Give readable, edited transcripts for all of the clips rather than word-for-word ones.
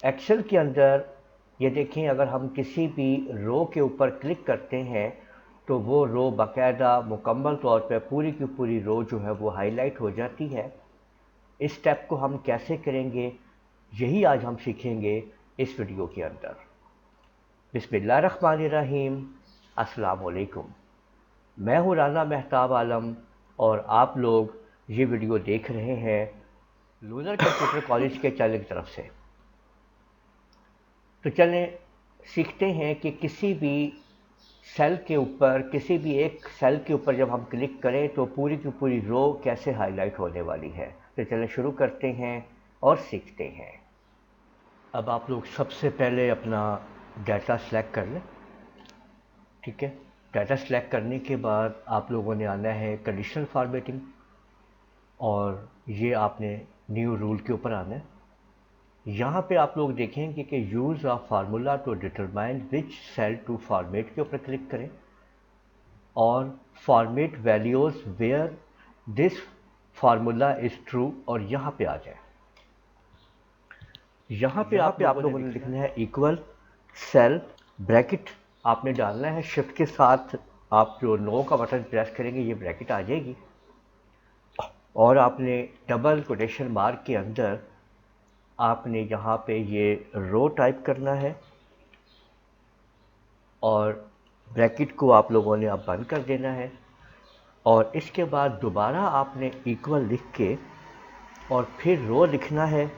Excel के अंदर ये देखें, अगर हम किसी भी रो के ऊपर क्लिक करते हैं तो वो रो बाकायदा मुकम्मल तौर पे पूरी की पूरी रो जो है वो हाईलाइट हो जाती है। इस स्टेप को हम कैसे करेंगे, यही आज हम सीखेंगे इस वीडियो के अंदर। बिस्मिल्लाहिर्रहमानिर्रहीम, अस्सलाम वालेकुम। मैं हूँ राना मेहताब आलम और आप लोग ये वीडियो देख रहे हैं लूनर कंप्यूटर कॉलेज के चैनल की तरफ से। तो चलें सीखते हैं कि किसी भी सेल के ऊपर, किसी भी एक सेल के ऊपर जब हम क्लिक करें तो पूरी की पूरी रो कैसे हाईलाइट होने वाली है। तो चलें शुरू करते हैं और सीखते हैं। अब आप लोग सबसे पहले अपना डाटा सेलेक्ट कर लें, ठीक है। डाटा सेलेक्ट करने के बाद आप लोगों ने आना है कंडीशनल फॉर्मेटिंग, और ये आपने न्यू रूल के ऊपर आना है। यहाँ पे आप लोग देखेंगे कि use of formula to determine which cell to format के ऊपर क्लिक करें और format values where this formula is true, और यहाँ पे आ जाए। यहाँ पे आप लोगों ने लिखना है इक्वल सेल ब्रैकेट आपने डालना है। शिफ्ट के साथ आप जो नो का बटन प्रेस करेंगे ये ब्रैकेट आ जाएगी, और आपने डबल कोटेशन मार्क के अंदर आपने यहाँ पे ये रो टाइप करना है और ब्रैकेट को आप लोगों ने अब बंद कर देना है। और इसके बाद दोबारा आपने इक्वल लिख के और फिर रो लिखना है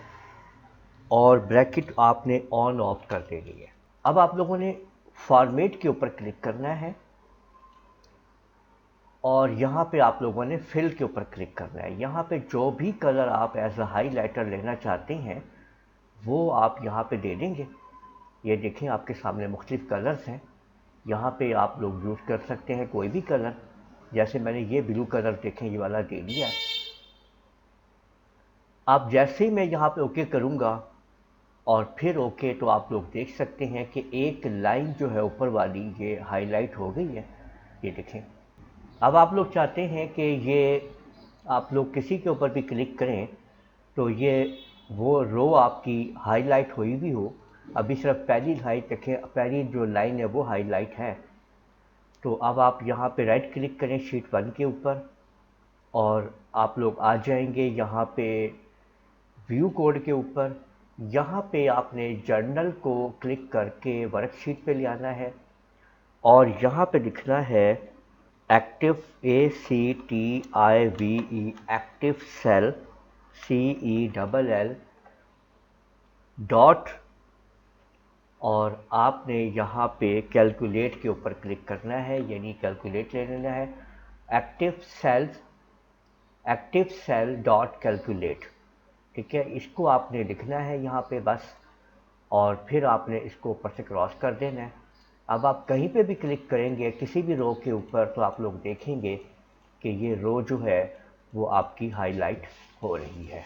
और ब्रैकेट आपने ऑन ऑफ कर देनी है। अब आप लोगों ने फॉर्मेट के ऊपर क्लिक करना है और यहाँ पे आप लोगों ने फिल के ऊपर क्लिक करना है। यहाँ पे जो भी कलर आप एज अ हाईलाइटर लेना चाहते हैं वो आप यहाँ पे दे देंगे। ये देखें आपके सामने मुख्तलिफ कलर्स हैं, यहाँ पे आप लोग यूज़ कर सकते हैं कोई भी कलर। जैसे मैंने ये ब्लू कलर देखें ये वाला दे दिया। अब जैसे ही मैं यहाँ पे ओके करूँगा और फिर ओके, तो आप लोग देख सकते हैं कि एक लाइन जो है ऊपर वाली ये हाईलाइट हो गई है, ये देखें। अब आप लोग चाहते हैं कि ये आप लोग किसी के ऊपर भी क्लिक करें तो ये वो रो आपकी हाईलाइट हुई भी हो। अभी सिर्फ पहली लाइन देखें, पहली जो लाइन है वो हाईलाइट है। तो अब आप यहाँ पे राइट क्लिक करें शीट 1 के ऊपर और आप लोग आ जाएंगे यहाँ पे व्यू कोड के ऊपर। यहाँ पे आपने जर्नल को क्लिक करके वर्कशीट पे ले आना है और यहाँ पे लिखना है active ACTIVE active cell CELL dot, और आपने यहाँ पे कैलकुलेट के ऊपर क्लिक करना है, यानी कैलकुलेट ले लेना है। एक्टिव सेल डॉट कैलकुलेट, ठीक है। इसको आपने लिखना है यहाँ पे बस, और फिर आपने इसको ऊपर से क्रॉस कर देना है। अब आप कहीं पे भी क्लिक करेंगे किसी भी रो के ऊपर तो आप लोग देखेंगे कि ये रो जो है वो आपकी हाईलाइट हो रही है।